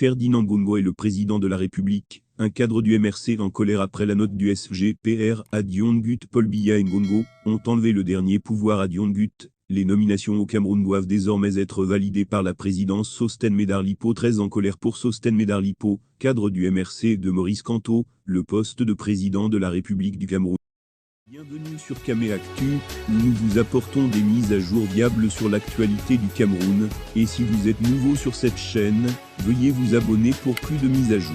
Ferdinand Gongo est le président de la République. Un cadre du MRC en colère après la note du SGPR à Dion-Gut. Paul Biya et Ngongo ont enlevé le dernier pouvoir à Dion-Gut. Les nominations au Cameroun doivent désormais être validées par la présidence. Sosten Medarlipo, très en colère pour Sosten Medarlipo, cadre du MRC de Maurice Kamto, le poste de président de la République du Cameroun. Bienvenue sur Camé Actu, où nous vous apportons des mises à jour fiables sur l'actualité du Cameroun, et si vous êtes nouveau sur cette chaîne, veuillez vous abonner pour plus de mises à jour.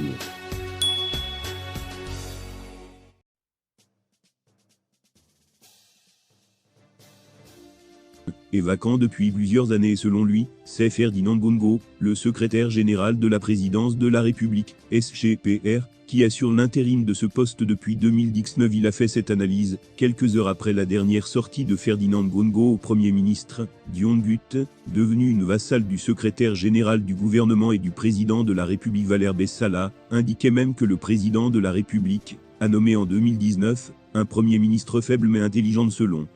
Est vacant depuis plusieurs années selon lui, c'est Ferdinand Gongo, le secrétaire général de la présidence de la République, SGPR, qui assure l'intérim de ce poste depuis 2019. Il a fait cette analyse, quelques heures après la dernière sortie de Ferdinand Gongo au Premier ministre, Dion-Gut, devenu une vassale du secrétaire général du gouvernement et du président de la République Valère Bessala, indiquait même que le président de la République a nommé en 2019 un Premier ministre faible mais intelligent selon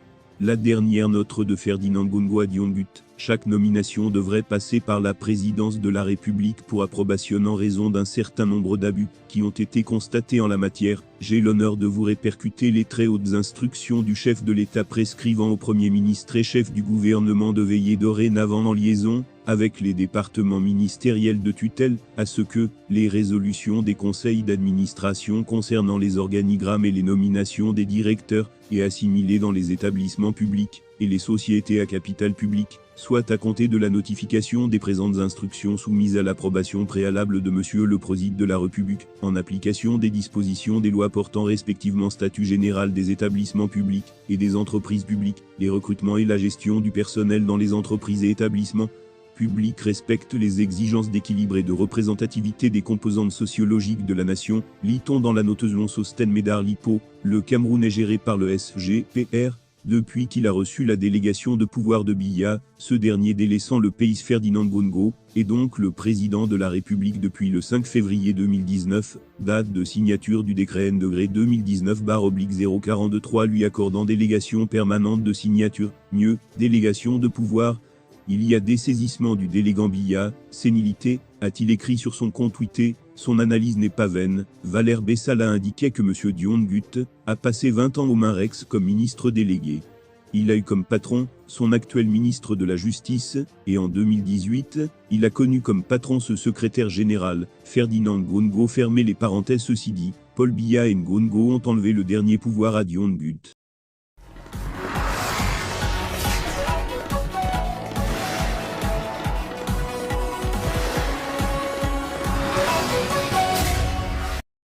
la dernière note de Ferdinand Gongo à Dion-Gut. Chaque nomination devrait passer par la présidence de la République pour approbation en raison d'un certain nombre d'abus qui ont été constatés en la matière. J'ai l'honneur de vous répercuter les très hautes instructions du chef de l'État prescrivant au Premier ministre et chef du gouvernement de veiller dorénavant en liaison avec les départements ministériels de tutelle à ce que les résolutions des conseils d'administration concernant les organigrammes et les nominations des directeurs et assimilés dans les établissements publics et les sociétés à capital public, soit à compter de la notification des présentes instructions soumises à l'approbation préalable de Monsieur le Président de la République, en application des dispositions des lois portant respectivement statut général des établissements publics et des entreprises publiques, les recrutements et la gestion du personnel dans les entreprises et établissements publics respectent les exigences d'équilibre et de représentativité des composantes sociologiques de la nation, lit-on dans la note selon Sosten Medarlipo. Le Cameroun est géré par le SGPR, depuis qu'il a reçu la délégation de pouvoir de Biya, ce dernier délaissant le pays. Ferdinand Gongo est donc le président de la République depuis le 5 février 2019, date de signature du décret N-degré 2019/043 lui accordant délégation permanente de signature, mieux, délégation de pouvoir. Il y a dessaisissement du délégant Biya, sénilité, a-t-il écrit sur son compte Twitter. Son analyse n'est pas vaine. Valère Bessala indiquait que M. Dion-Gut a passé 20 ans au Marex comme ministre délégué. Il a eu comme patron son actuel ministre de la Justice, et en 2018, il a connu comme patron ce secrétaire général, Ferdinand Gongo. Fermez les parenthèses. Ceci dit, Paul Biya et Ngongo ont enlevé le dernier pouvoir à Dion-Gut.